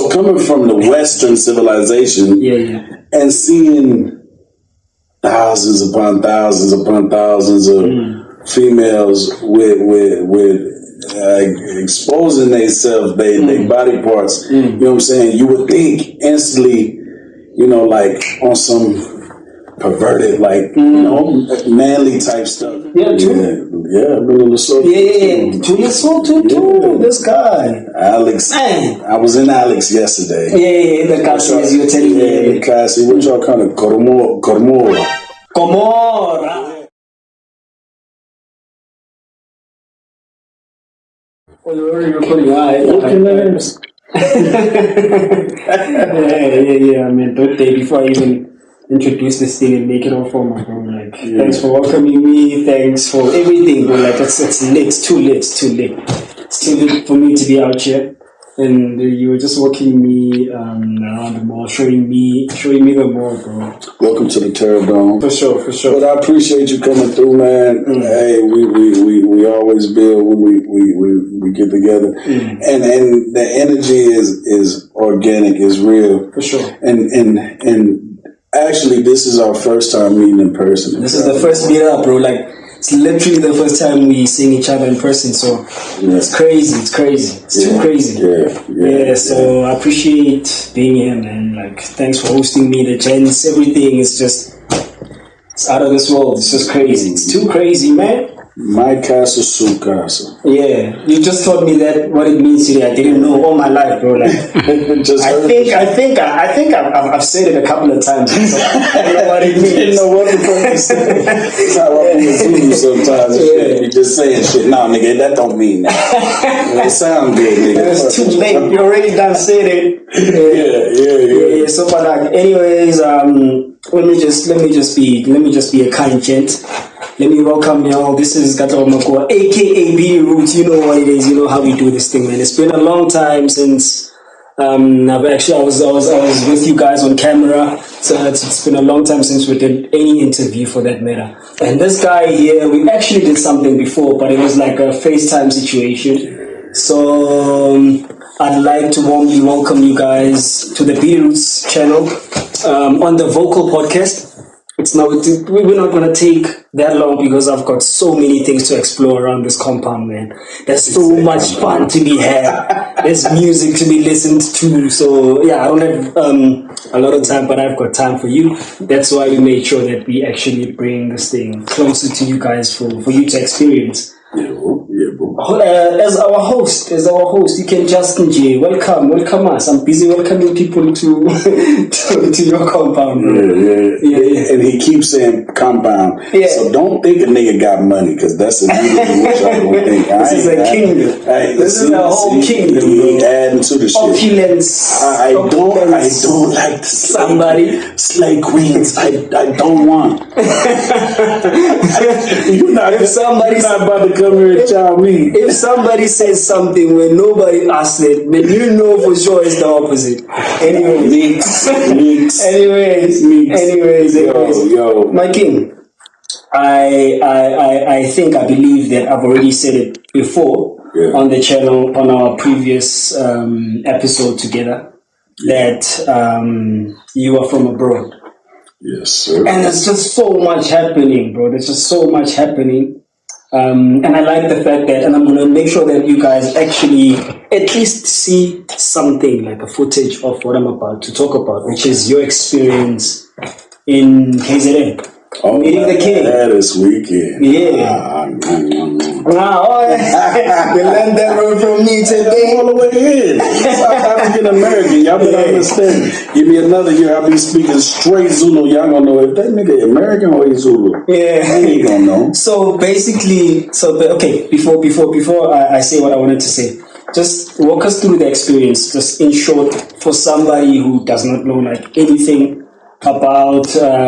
So coming from the Western civilization, and seeing thousands upon thousands of females with exposing themselves, their body parts. You know what I'm saying? You would think instantly, like on some perverted, manly type stuff. Yeah, true. Yeah, I've been in the soul. Yeah, to your soul too. This guy, Alex. Man. I was in Alex yesterday. Yeah, the class as you were telling me. Yeah, the class. What y'all kind of Comora. Oh, you're already recording. Yeah. I mean, birthday before I even introduce this thing and make it all formal, bro. Thanks for welcoming me. Thanks for everything, bro. It's lit. It's too lit. It's too lit for me to be out here. And you were just walking me around the mall, showing me the mall, bro. Welcome to the Terror Dome. For sure. But I appreciate you coming through, man. Hey, we always build when we get together, and the energy is organic, is real, for sure. And actually, this is our first time meeting in person. This is the first meet up, bro. It's literally the first time we seeing each other in person, so it's crazy. It's too crazy. Yeah. So I appreciate being here, man. Thanks for hosting me. The gents, everything is just, it's out of this world. It's just crazy. It's too crazy, man. My castle, su castle. Yeah, you just taught me that what it means today. I didn't know all my life, bro. I think I've said it a couple of times. So I don't know what it means. You know what the fuck is That's how I be Zulu sometimes. You just saying shit. No, nigga, that don't mean that. It sound good, nigga. It's too late. You already done said it. Yeah. So, but anyways, let me just be a kind gent. Let me welcome y'all. This is Gato Makua, aka B Roots. You know what it is. You know how we do this thing, man. It's been a long time since I was with you guys on camera. So it's been a long time since we did any interview, for that matter. And this guy here, we actually did something before, but it was like a FaceTime situation. So I'd like to warmly welcome you guys to the B Roots channel on the Vocal Podcast. We're not going to take that long because I've got so many things to explore around this compound, man. There's so much fun to be had. There's music to be listened to. So, yeah, I don't have a lot of time, but I've got time for you. That's why we made sure that we actually bring this thing closer to you guys for you to experience. As our host, you can Justin J. Welcome us. I'm busy welcoming people to your compound, bro. Yeah. And he keeps saying compound. Yeah. So don't think a nigga got money, because that's immediately what y'all gonna think. This is a kingdom. This is a whole kingdom. He adding to the shit. Opulence. I don't like to slay queens. I don't want. You're not about to come here and chow me. If somebody says something when nobody asked it, then you know for sure it's the opposite. Anyways. Yo. My king, I believe that I've already said it before on the channel, on our previous episode together, that you are from abroad. Yes, sir. And there's just so much happening, bro. There's just so much happening. And I like the fact that, and I'm going to make sure that you guys actually at least see something, like a footage of what I'm about to talk about, which is your experience in KZN. Meeting the king. That is weekend. Yeah. Wow. You learned that word from me today. All the way in. South African American. Y'all better understand. Give me another year, I'll be speaking straight Zulu. Y'all gonna know if that nigga American or he's Zulu. Yeah. I ain't gonna know. So basically, before I say what I wanted to say, just walk us through the experience, just in short, for somebody who does not know anything about the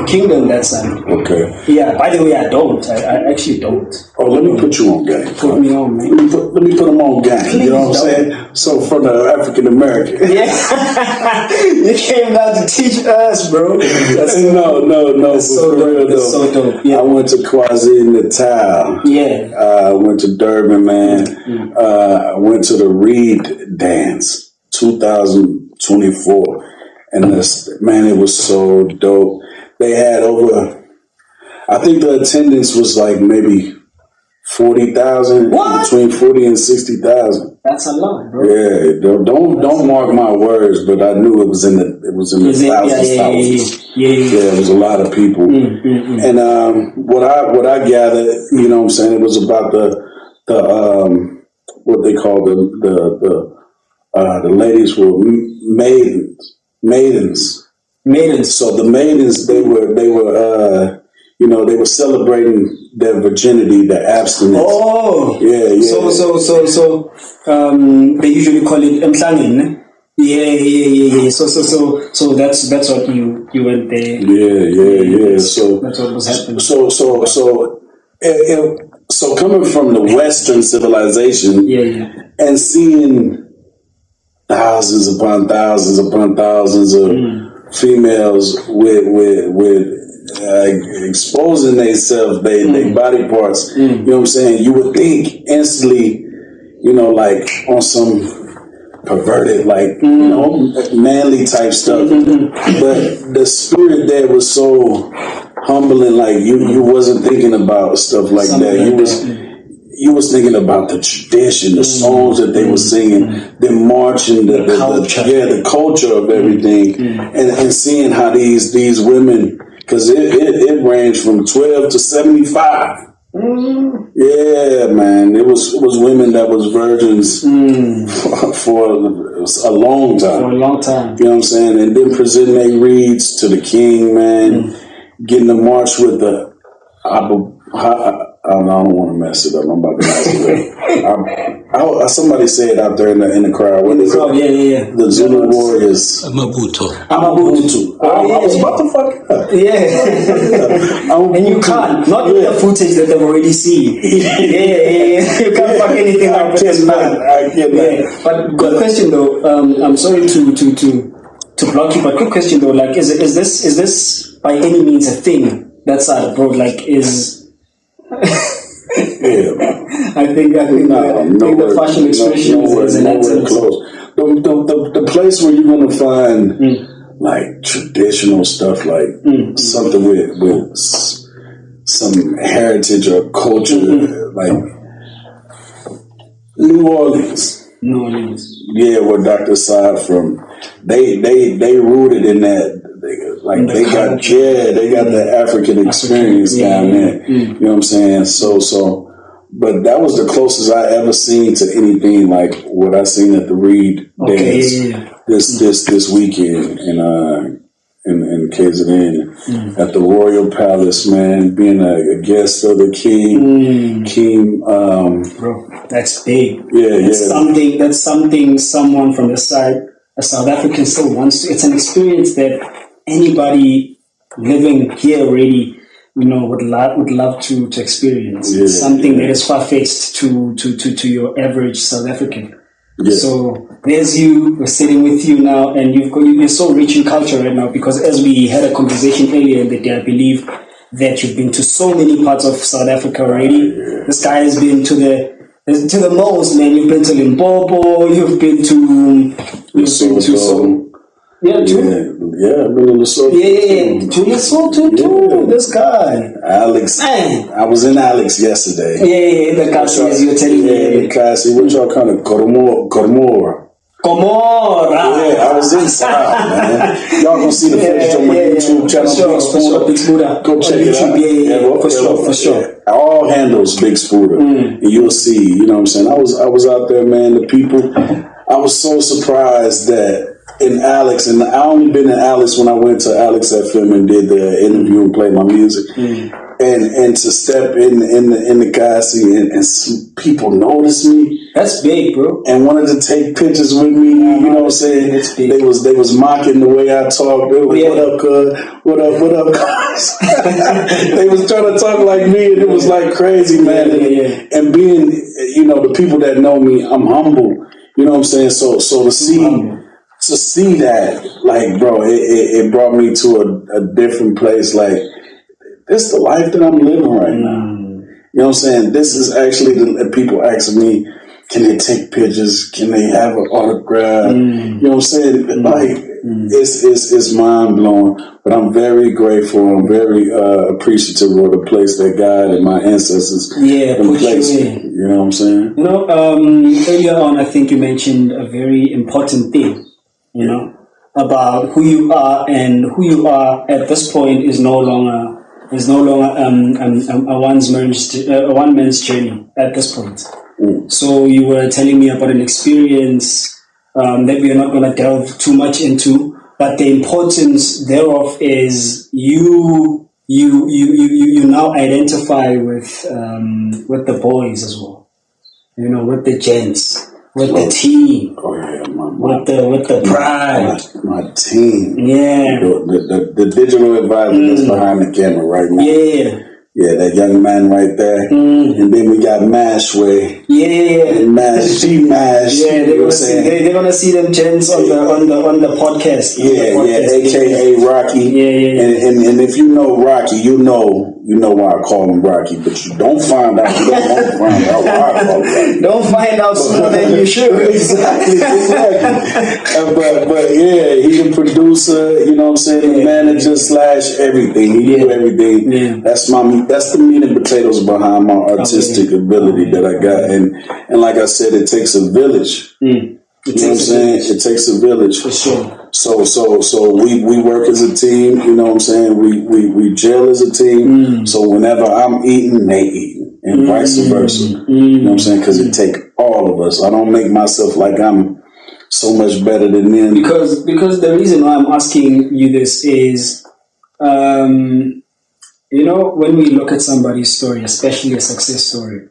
kingdom that side. Okay. Yeah. By the way, I don't. I actually don't. Oh, let me put you on game. Put me on, man. Let me put them on game. Please, you know what I'm saying? So for the African American. Yeah. You came down to teach us, bro. That's no. That's so dope. That's so dope. Yeah. I went to KwaZulu-Natal. Yeah. I went to Durban, man. I went to the Reed Dance 2024. And this, man, it was so dope. They had over, I think the attendance was like maybe 40,000, between 40 and 60,000. That's a lot, bro. Yeah, don't mark my words, but I knew it was in the thousands. Yeah. It was a lot of people. And what I gathered, you know what I'm saying, it was about the what they call the ladies were maidens. So the maidens, they were they were celebrating their virginity, their abstinence. Oh, yeah. So they usually call it emhlangene. Yeah. So that's what you went there. Yeah. So that's what was happening. So coming from the Western civilization, and seeing thousands upon thousands of females with exposing themselves, their body parts. You know what I'm saying? You would think instantly, like on some perverted, like manly type stuff. But the spirit there was so humbling. Like you wasn't thinking about stuff like that. You was thinking about the tradition, the songs that they were singing, the marching, the culture of everything, and seeing how these women, because it ranged from 12 to 75. Yeah, man, it was women that was virgins for a long time. For a long time. You know what I'm saying? And then presenting their reeds to the king, man, getting the march with the I don't want to mess it up. I'm about to mess it up. Somebody said out there in the crowd. What is it? Yeah. The Zulu warriors. Amabuto. I was about to fuck it up. Yeah. And you can't. Not with the footage that they've already seen. Yeah. You can't fuck anything up. I cannot. Yeah. But good question though. I'm sorry to block you, but good question though. Like, is this by any means a thing that's abroad? Like, is yeah, I think the fashion expression is an excellent. The place where you're gonna find like traditional stuff, like something with some heritage or culture, like New Orleans. Yeah, where Dr. Saad from. They rooted in that. They got the African experience down there. You know what I'm saying? So, but that was the closest I ever seen to anything like what I seen at the Reed dance this weekend in KZN at the Royal Palace, man. Being a guest of the King. Bro, that's big. That's something someone from the side, a South African still wants to. It's an experience that anybody living here already, would love to experience. It's something that is far-fetched to your average South African. Yeah. So there's you. We're sitting with you now, and you're so rich in culture right now. Because as we had a conversation earlier in the day, I believe that you've been to so many parts of South Africa already. This guy has been to the most, man. You've been to Limpopo. You've been to Yeah, true. Yeah, I've been to Lesotho. Yeah, to Lesotho too. This guy, Alex. Man. I was in Alex yesterday. Yeah, the castle as you're telling me. Yeah, the castle. What y'all kind of Komora? Yeah, I was inside, man. Y'all gonna see the footage on my YouTube channel, Big Sbuda. Go check it out. For sure. Yeah. All handles Big Sbuda, and you'll see. You know what I'm saying? I was out there, man. The people. I was so surprised that in Alex, and I only been in Alex when I went to Alex FM and did the interview and played my music. and to step in the Kasi and some people notice me. That's big, bro. And wanted to take pictures with me. You know what I'm saying? That's big. They was mocking the way I talk. They was, what up, cuz? What up, cuz? They was trying to talk like me, and it was like crazy, man. And being, the people that know me, I'm humble. You know what I'm saying? So to see that, like, bro, it brought me to a different place. Like, this is the life that I'm living right now. You know what I'm saying? This is actually the people asking me, can they take pictures? Can they have an autograph? You know what I'm saying? Like, it's mind blowing. But I'm very grateful. I'm very appreciative of the place that God and my ancestors placed me. You know what I'm saying? Earlier on, I think you mentioned a very important thing. About who you are, and who you are at this point is no longer a one man's journey at this point. So you were telling me about an experience that we are not going to delve too much into, but the importance thereof is you now identify with the boys as well. With the gents, with the team, with the pride, my team. Yeah, the digital advisor that's behind the camera right now. Yeah, that young man right there. And then we got Mashway. G-Mash. Yeah, they're gonna see them gents on the podcast. AKA Rocky. And if you know Rocky, you know why I call him Rocky, but you don't find out. You don't want to find out why I call him Rocky. Don't find out sooner than you should. Exactly. But yeah, he's a producer. You know what I'm saying? The manager / everything. He do everything. Yeah. That's the meat and potatoes behind my artistic ability that I got. And like I said, it takes a village. You know what I'm saying? It takes a village. For sure. So we work as a team, you know what I'm saying? We gel as a team. So whenever I'm eating, they eating. And vice versa. You know what I'm saying? Because it take all of us. I don't make myself like I'm so much better than them. Because the reason why I'm asking you this is when we look at somebody's story, especially a success story,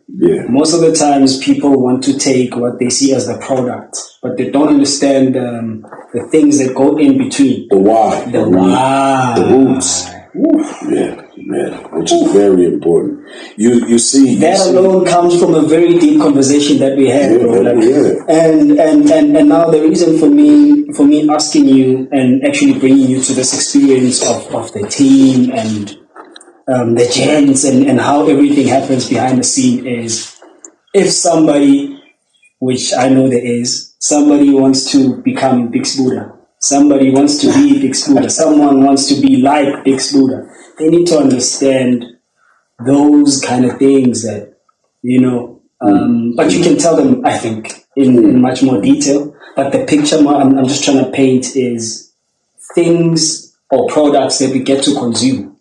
most of the times people want to take what they see as the product, but they don't understand the things that go in between. The why. The roots. Which is very important. You see that alone comes from a very deep conversation that we had, bro. And now the reason for me asking you and actually bringing you to this experience of the team and the gents and how everything happens behind the scene is, if somebody, which I know there is, somebody wants to become Big Sbuda, somebody wants to be Big Sbuda, someone wants to be like Big Sbuda, they need to understand those kind of things that, but you can tell them, I think, in much more detail. But the picture I'm just trying to paint is things or products that we get to consume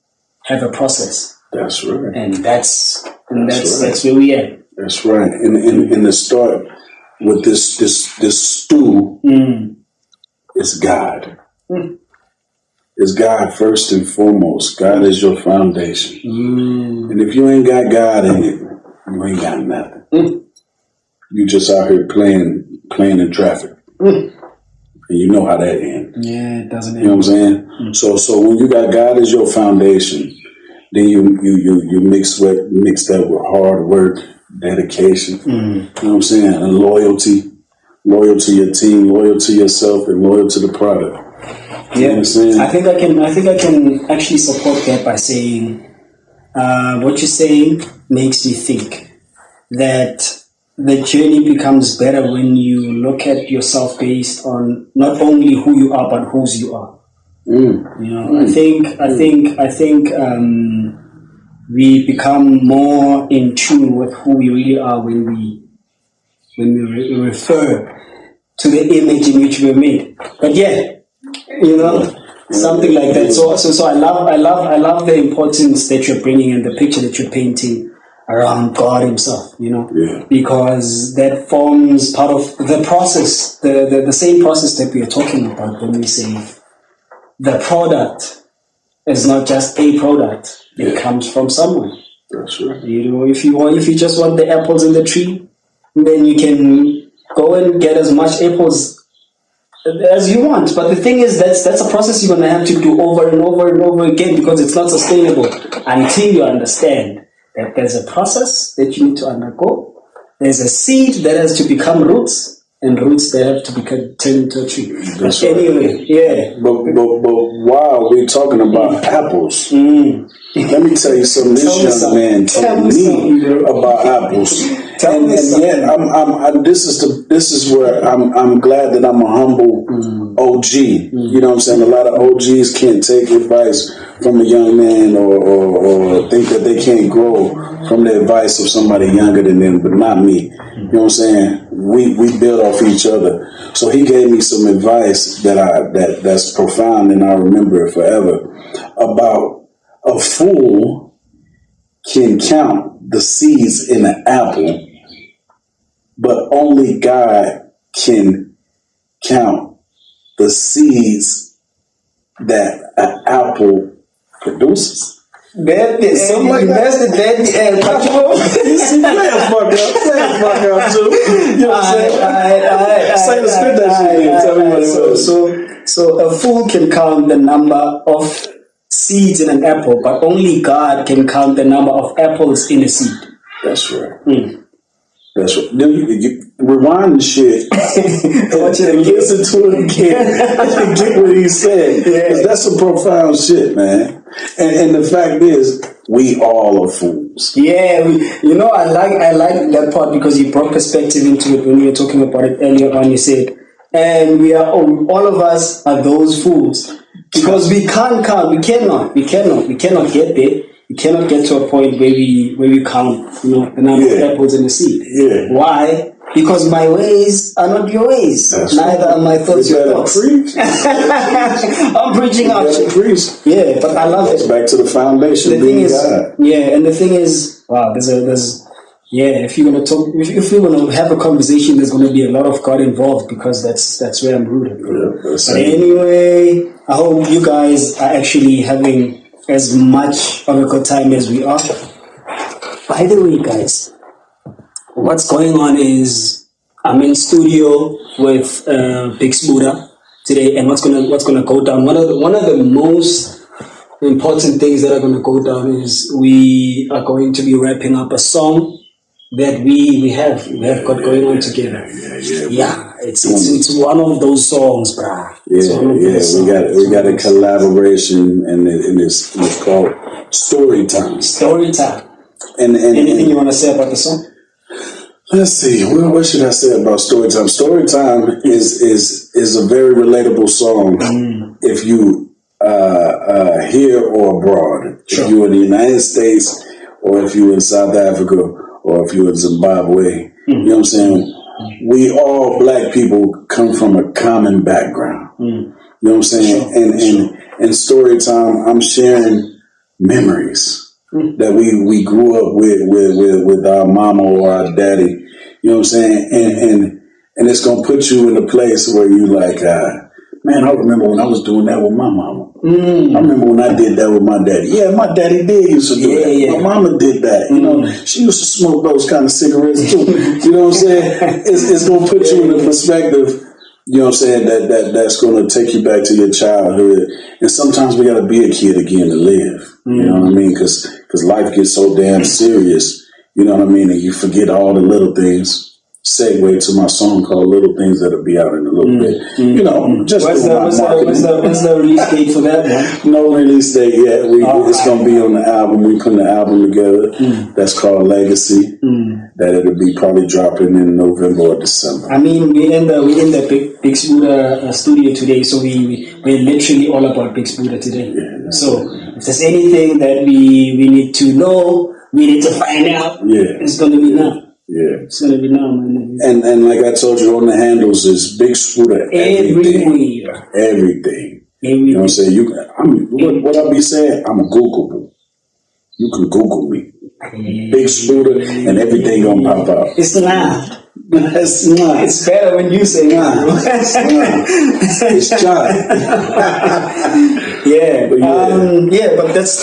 have a process. That's right. And that's where we are. That's right. In the start with this stew, it's God. It's God first and foremost. God is your foundation. And if you ain't got God in it, you ain't got nothing. You just out here playing in traffic. And you know how that ends. Yeah, it doesn't end. You know what I'm saying? So when you got God as your foundation, then you mix that with hard work, dedication. You know what I'm saying? And loyalty. Loyal to your team, loyal to yourself, and loyal to the product. You know what I'm saying? I think I can actually support that by saying what you're saying makes me think that the journey becomes better when you look at yourself based on not only who you are but whose you are. I think we become more in tune with who we really are when we refer to the image in which we were made. But something like that. So I love the importance that you're bringing and the picture that you're painting around God Himself, because that forms part of the process, the same process that we are talking about when we say the product is not just a product, It comes from somewhere. That's right. You know, if you just want the apples in the tree, then you can go and get as much apples as you want. But the thing is, that's a process you're gonna have to do over and over and over again, because it's not sustainable until you understand that there's a process that you need to undergo. There's a seed that has to become roots, and roots that have to become turned into a tree. That's but anyway, yeah. But while we're talking about apples, let me tell you something. This young man told me about apples. And yet, this is where I'm glad that I'm a humble OG. You know what I'm saying? A lot of OGs can't take advice from a young man or think that they can't grow from the advice of somebody younger than them, but not me. You know what I'm saying? We build off each other. So he gave me some advice that's profound, and I remember it forever, about a fool can count the seeds in an apple, but only God can count the seeds that an apple produces. Something like that. Fuck up too. You know what I'm saying? Spit that shit in. Tell me what it was. So a fool can count the number of seeds in an apple, but only God can count the number of apples in a seed. That's right. That's right. You rewind the shit and listen to it again and get what he said. Because that's some profound shit, man. And the fact is, we all are fools. Yeah, I like that part, because you brought perspective into it when you were talking about it earlier on. You said, and we are all of us are those fools, because we can't count. We cannot get there. We cannot get to a point where we count, the number of apples in the seed. Yeah. Why? Because my ways are not your ways. That's Neither are my thoughts your thoughts. I'm preaching out. Yeah, but I love it. Back to the foundation. The thing is, and the thing is, wow, if you're gonna talk, if you're gonna have a conversation, there's gonna be a lot of God involved, because that's where I'm rooted. But anyway, I hope you guys are actually having as much of a good time as we are. By the way, guys, what's going on is I'm in studio with Big Sbuda today, and what's gonna go down. One of the most important things that are gonna go down is we are going to be wrapping up a song that we have got going on together. Yeah, it's one of those songs, bruh. We got a collaboration, and it's called Story Time. Story Time. And anything you want to say about the song? Let's see. What should I say about Story Time? Story Time is a very relatable song if you here or abroad. Sure. If you're in the United States, or if you're in South Africa, or if you're in Zimbabwe. You know what I'm saying? We all black people come from a common background. You know what I'm saying? Sure. And Story Time, I'm sharing memories that we grew up with our mama or our daddy. You know what I'm saying? And it's gonna put you in a place where you like, man, I remember when I was doing that with my mama. I remember when I did that with my daddy. Yeah, my daddy did used to do that. Yeah. My mama did that. You know, she used to smoke those kind of cigarettes too. You know what I'm saying? It's gonna put you in a perspective. You know what I'm saying? That's gonna take you back to your childhood. And sometimes we gotta be a kid again to live. You know what I mean? Because life gets so damn serious. You know what I mean? And you forget all the little things. Segue to my song called Little Things That'll be out in a little bit. You know, just what's the release date for that one? No release date yet. It's going to be on the album. We putting the album together. That's called Legacy. That it'll be probably dropping in November or December. I mean, we in the Big Sbuda studio today, so we're literally all about Big Sbuda today. Yeah, so if there's anything that we need to know, we need to find out. Yeah, it's going to be now. Yeah, it's gonna be now, man. And like I told you, on the handles is Big Sbuda everywhere. Everything. You know what I'm saying? What I be saying? I'm Googleable. You can Google me, Big Sbuda, and everything gonna pop up. It's not. It's not. It's better when you say nah. It's John. Yeah. But that's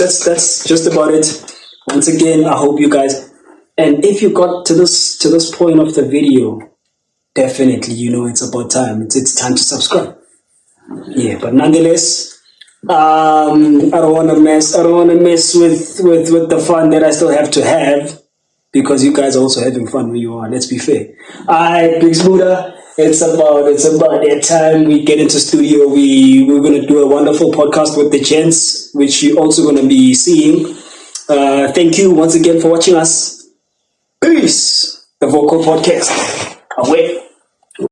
just about it. Once again, I hope you guys, and if you got to this point of the video, definitely it's about time. It's time to subscribe. Yeah, but nonetheless, I don't want to mess with the fun that I still have to have, because you guys are also having fun where you are. Let's be fair. Alright, Big Sbuda, it's about that time we get into studio. We're gonna do a wonderful podcast with the gents, which you're also gonna be seeing. Thank you once again for watching us. Peace. The Vocal Podcast. Away.